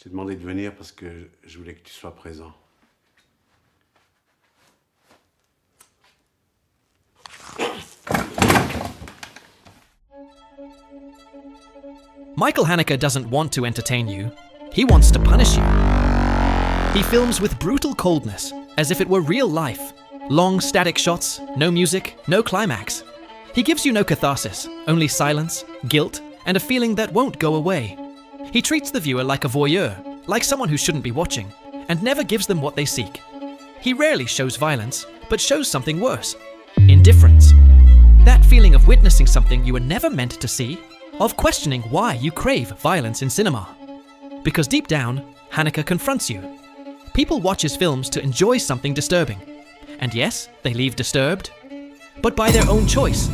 t'ai demandé de venir parce que je voulais que tu sois présent. Michael Haneke doesn't want to entertain you. He wants to punish you. He films with brutal coldness, as if it were real life. Long static shots, no music, no climax. He gives you no catharsis, only silence, guilt, and a feeling that won't go away. He treats the viewer like a voyeur, like someone who shouldn't be watching, and never gives them what they seek. He rarely shows violence, but shows something worse: indifference. That feeling of witnessing something you were never meant to see, of questioning why you crave violence in cinema. Because deep down, Haneke confronts you. People watch his films to enjoy something disturbing. And yes, they leave disturbed, but by their own choice.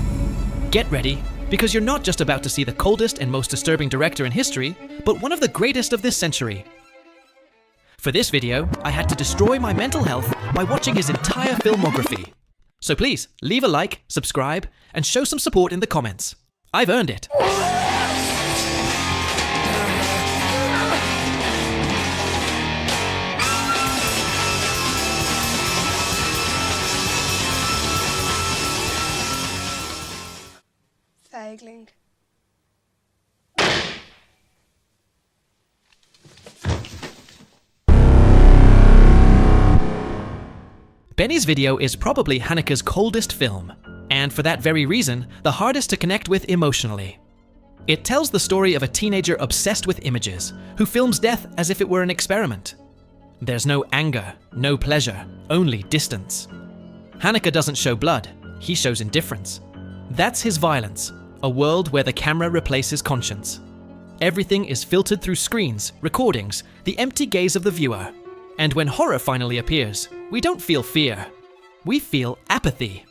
Get ready, because you're not just about to see the coldest and most disturbing director in history, but one of the greatest of this century. For this video, I had to destroy my mental health by watching his entire filmography. So please, leave a like, subscribe, and show some support in the comments. I've earned it. Feigling. Benny's video is probably Haneke's coldest film, and for that very reason, the hardest to connect with emotionally. It tells the story of a teenager obsessed with images, who films death as if it were an experiment. There's no anger, no pleasure, only distance. Haneke doesn't show blood, he shows indifference. That's his violence, a world where the camera replaces conscience. Everything is filtered through screens, recordings, the empty gaze of the viewer. And when horror finally appears, we don't feel fear. We feel apathy.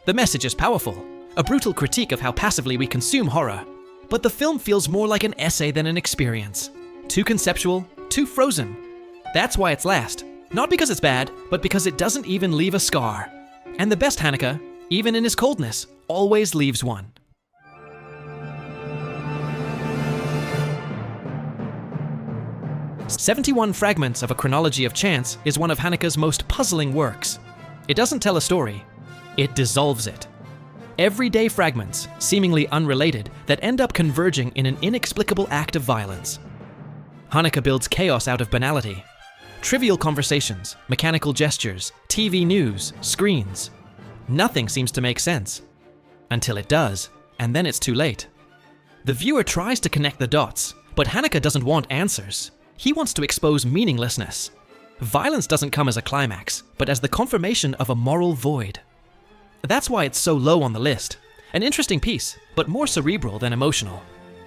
The message is powerful, a brutal critique of how passively we consume horror. But the film feels more like an essay than an experience. Too conceptual, too frozen. That's why it's last. Not because it's bad, but because it doesn't even leave a scar. And the best Haneke, even in his coldness, always leaves one. "71 Fragments of a Chronology of Chance" is one of Haneke's most puzzling works. It doesn't tell a story, it dissolves it. Everyday fragments, seemingly unrelated, that end up converging in an inexplicable act of violence. Haneke builds chaos out of banality. Trivial conversations, mechanical gestures, TV news, screens. Nothing seems to make sense. Until it does, and then it's too late. The viewer tries to connect the dots, but Haneke doesn't want answers. He wants to expose meaninglessness. Violence doesn't come as a climax, but as the confirmation of a moral void. That's why it's so low on the list. An interesting piece, but more cerebral than emotional.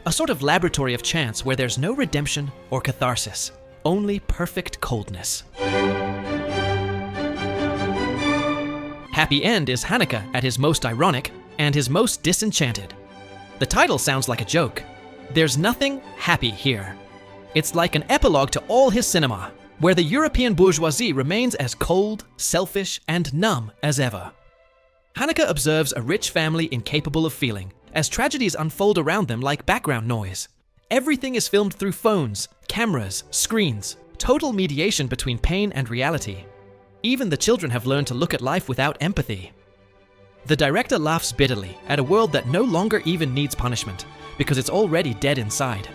A sort of laboratory of chance where there's no redemption or catharsis, only perfect coldness. Happy End is Haneke at his most ironic and his most disenchanted. The title sounds like a joke. There's nothing happy here. It's like an epilogue to all his cinema, where the European bourgeoisie remains as cold, selfish, and numb as ever. Haneke observes a rich family incapable of feeling, as tragedies unfold around them like background noise. Everything is filmed through phones, cameras, screens, total mediation between pain and reality. Even the children have learned to look at life without empathy. The director laughs bitterly at a world that no longer even needs punishment, because it's already dead inside.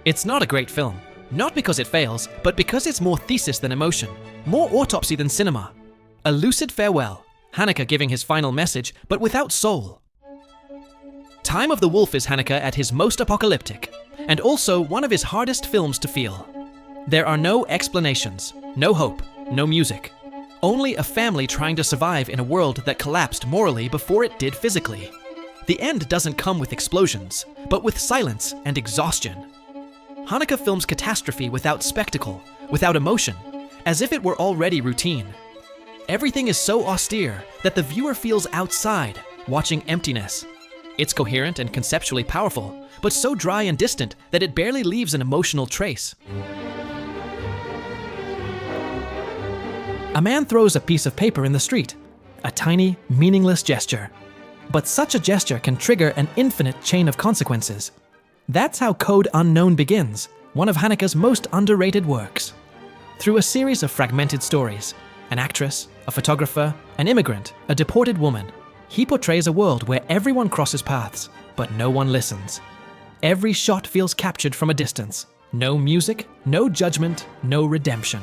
It's not a great film, not because it fails, but because it's more thesis than emotion, more autopsy than cinema. A lucid farewell, Haneke giving his final message, but without soul. Time of the Wolf is Haneke at his most apocalyptic, and also one of his hardest films to feel. There are no explanations, no hope, no music. Only a family trying to survive in a world that collapsed morally before it did physically. The end doesn't come with explosions, but with silence and exhaustion. Haneke films catastrophe without spectacle, without emotion, as if it were already routine. Everything is so austere that the viewer feels outside, watching emptiness. It's coherent and conceptually powerful, but so dry and distant that it barely leaves an emotional trace. A man throws a piece of paper in the street, a tiny, meaningless gesture. But such a gesture can trigger an infinite chain of consequences. That's how Code Unknown begins, one of Haneke's most underrated works. Through a series of fragmented stories, an actress, a photographer, an immigrant, a deported woman, he portrays a world where everyone crosses paths, but no one listens. Every shot feels captured from a distance. No music, no judgment, no redemption.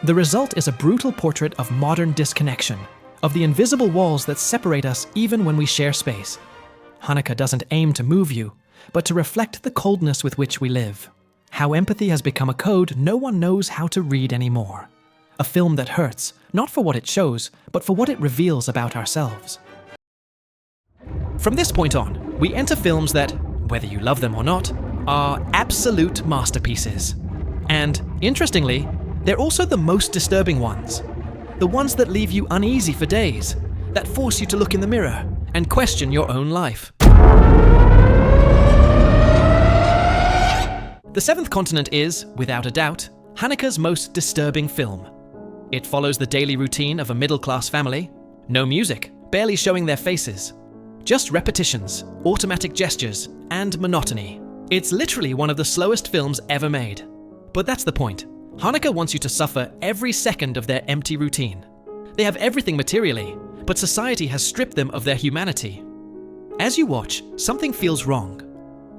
The result is a brutal portrait of modern disconnection, of the invisible walls that separate us even when we share space. Haneke doesn't aim to move you, but to reflect the coldness with which we live. How empathy has become a code no one knows how to read anymore. A film that hurts, not for what it shows, but for what it reveals about ourselves. From this point on, we enter films that, whether you love them or not, are absolute masterpieces. And, interestingly, they're also the most disturbing ones. The ones that leave you uneasy for days, that force you to look in the mirror and question your own life. The Seventh Continent is, without a doubt, Haneke's most disturbing film. It follows the daily routine of a middle-class family. No music, barely showing their faces. Just repetitions, automatic gestures, and monotony. It's literally one of the slowest films ever made. But that's the point. Haneke wants you to suffer every second of their empty routine. They have everything materially, but society has stripped them of their humanity. As you watch, something feels wrong.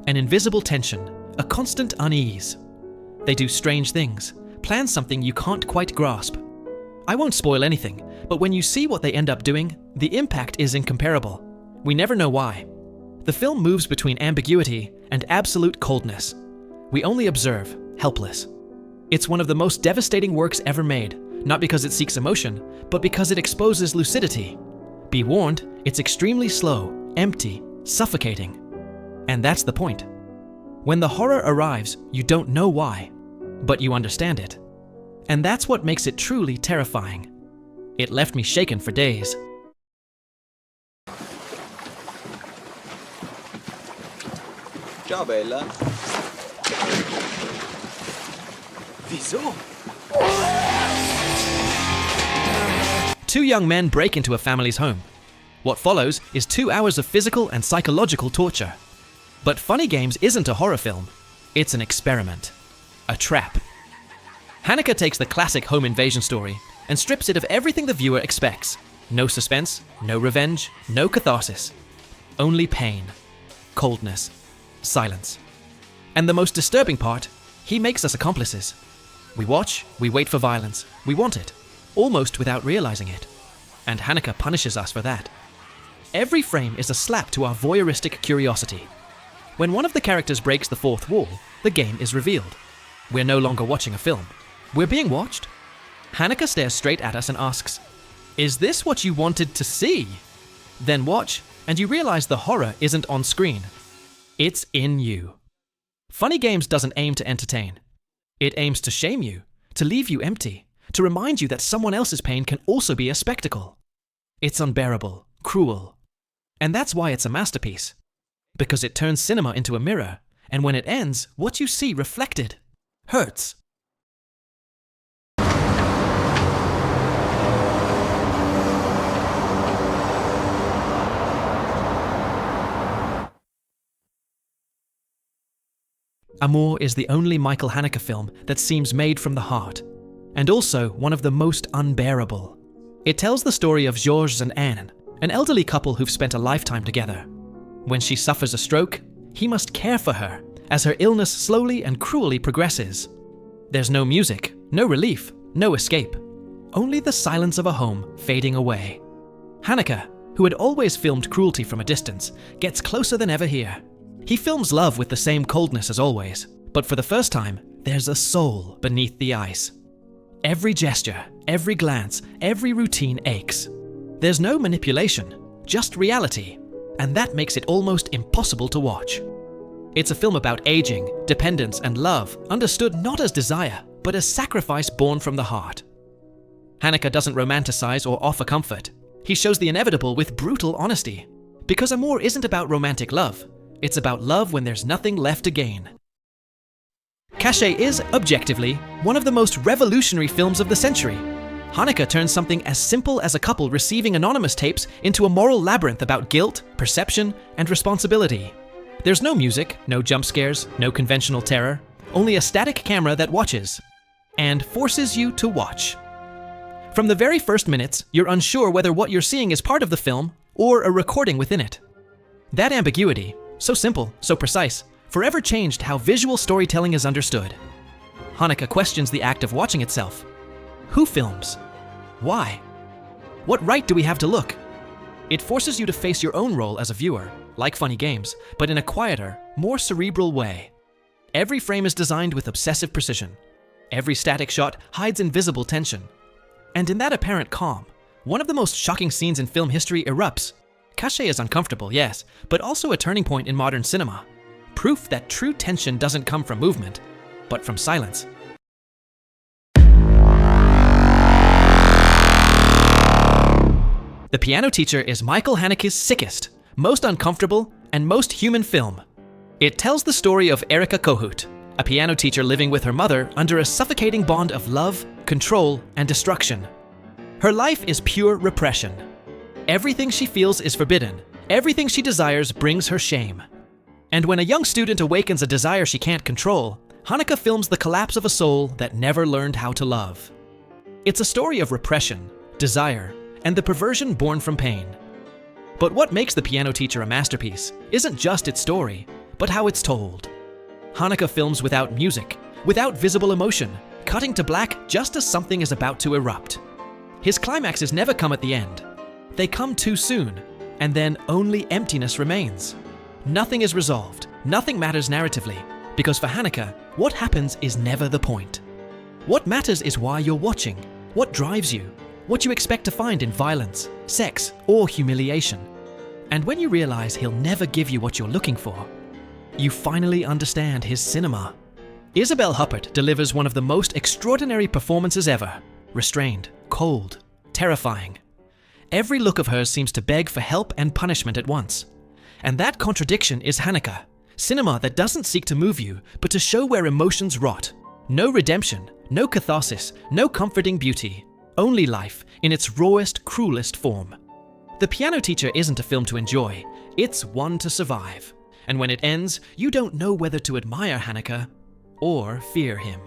An invisible tension, a constant unease. They do strange things, plan something you can't quite grasp. I won't spoil anything, but when you see what they end up doing, the impact is incomparable. We never know why. The film moves between ambiguity and absolute coldness. We only observe, helpless. It's one of the most devastating works ever made, not because it seeks emotion, but because it exposes lucidity. Be warned, it's extremely slow, empty, suffocating. And that's the point. When the horror arrives, you don't know why, but you understand it. And that's what makes it truly terrifying. It left me shaken for days. Ciao bella. Wieso? Two young men break into a family's home. What follows is 2 hours of physical and psychological torture. But Funny Games isn't a horror film. It's an experiment. A trap. Haneke takes the classic home invasion story and strips it of everything the viewer expects. No suspense, no revenge, no catharsis. Only pain, coldness, silence. And the most disturbing part, he makes us accomplices. We watch, we wait for violence, we want it, almost without realizing it. And Haneke punishes us for that. Every frame is a slap to our voyeuristic curiosity. When one of the characters breaks the fourth wall, the game is revealed. We're no longer watching a film. We're being watched. Haneke stares straight at us and asks, "Is this what you wanted to see?" Then watch, and you realize the horror isn't on screen. It's in you. Funny Games doesn't aim to entertain. It aims to shame you, to leave you empty, to remind you that someone else's pain can also be a spectacle. It's unbearable, cruel. And that's why it's a masterpiece. Because it turns cinema into a mirror, and when it ends, what you see reflected hurts. Amour is the only Michael Haneke film that seems made from the heart, and also one of the most unbearable. It tells the story of Georges and Anne, an elderly couple who've spent a lifetime together. When she suffers a stroke, he must care for her as her illness slowly and cruelly progresses. There's no music, no relief, no escape. Only the silence of a home fading away. Haneke, who had always filmed cruelty from a distance, gets closer than ever here. He films love with the same coldness as always, but for the first time, there's a soul beneath the ice. Every gesture, every glance, every routine aches. There's no manipulation, just reality, and that makes it almost impossible to watch. It's a film about aging, dependence, and love, understood not as desire, but as sacrifice born from the heart. Haneke doesn't romanticize or offer comfort. He shows the inevitable with brutal honesty. Because Amour isn't about romantic love. It's about love when there's nothing left to gain. Cachet is, objectively, one of the most revolutionary films of the century. Haneke turns something as simple as a couple receiving anonymous tapes into a moral labyrinth about guilt, perception, and responsibility. There's no music, no jump scares, no conventional terror. only a static camera that watches and forces you to watch. From the very first minutes, you're unsure whether what you're seeing is part of the film or a recording within it. That ambiguity, so simple, so precise, forever changed how visual storytelling is understood. Haneke questions the act of watching itself. Who films? Why? What right do we have to look? It forces you to face your own role as a viewer, like funny games, but in a quieter, more cerebral way. Every frame is designed with obsessive precision. Every static shot hides invisible tension. And in that apparent calm, one of the most shocking scenes in film history erupts. Cachet is uncomfortable, yes, but also a turning point in modern cinema. Proof that true tension doesn't come from movement, but from silence. The Piano Teacher is Michael Haneke's sickest, most uncomfortable, and most human film. It tells the story of Erika Kohut, a piano teacher living with her mother under a suffocating bond of love, control, and destruction. Her life is pure repression. Everything she feels is forbidden. Everything she desires brings her shame. And when a young student awakens a desire she can't control, Haneke films the collapse of a soul that never learned how to love. It's a story of repression, desire, and the perversion born from pain. But what makes The Piano Teacher a masterpiece isn't just its story, but how it's told. Haneke films without music, without visible emotion, cutting to black just as something is about to erupt. His climaxes never come at the end. They come too soon, and then only emptiness remains. Nothing is resolved, nothing matters narratively, because for Haneke, what happens is never the point. What matters is why you're watching, what drives you, what you expect to find in violence, sex, or humiliation. And when you realize he'll never give you what you're looking for, you finally understand his cinema. Isabelle Huppert delivers one of the most extraordinary performances ever. Restrained, cold, terrifying. Every look of hers seems to beg for help and punishment at once. And that contradiction is Haneke, cinema that doesn't seek to move you, but to show where emotions rot. No redemption, no catharsis, no comforting beauty. Only life in its rawest, cruelest form. The Piano Teacher isn't a film to enjoy, it's one to survive. And when it ends, you don't know whether to admire Haneke or fear him.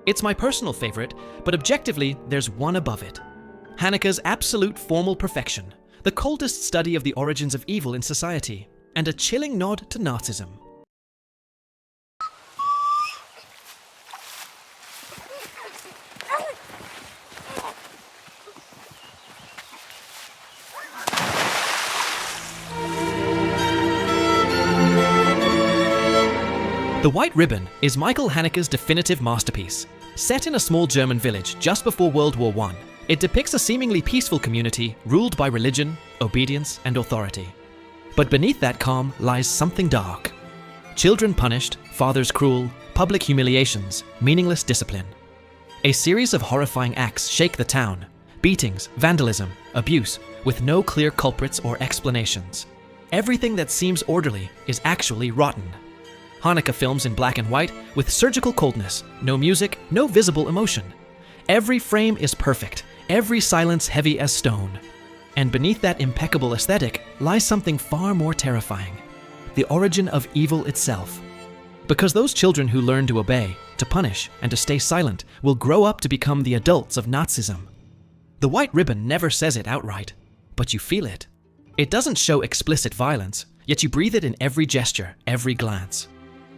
It's my personal favorite, but objectively, there's one above it. Haneke's absolute formal perfection, the coldest study of the origins of evil in society, and a chilling nod to Nazism. The White Ribbon is Michael Haneke's definitive masterpiece. Set in a small German village just before World War I, it depicts a seemingly peaceful community ruled by religion, obedience, and authority. But beneath that calm lies something dark. Children punished, fathers cruel, public humiliations, meaningless discipline. A series of horrifying acts shake the town. Beatings, vandalism, abuse, with no clear culprits or explanations. Everything that seems orderly is actually rotten. Haneke films in black and white with surgical coldness, no music, no visible emotion. Every frame is perfect, every silence heavy as stone. And beneath that impeccable aesthetic lies something far more terrifying: the origin of evil itself. Because those children who learn to obey, to punish, and to stay silent will grow up to become the adults of Nazism. The White Ribbon never says it outright, but you feel it. It doesn't show explicit violence, yet you breathe it in every gesture, every glance.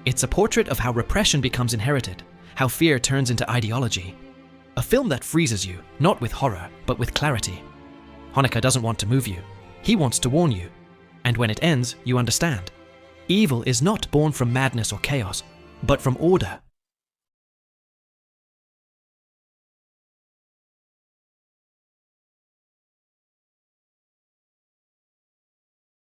It's a portrait of how repression becomes inherited, how fear turns into ideology. A film that freezes you, not with horror, but with clarity. Haneke doesn't want to move you. He wants to warn you. And when it ends, you understand. Evil is not born from madness or chaos, but from order,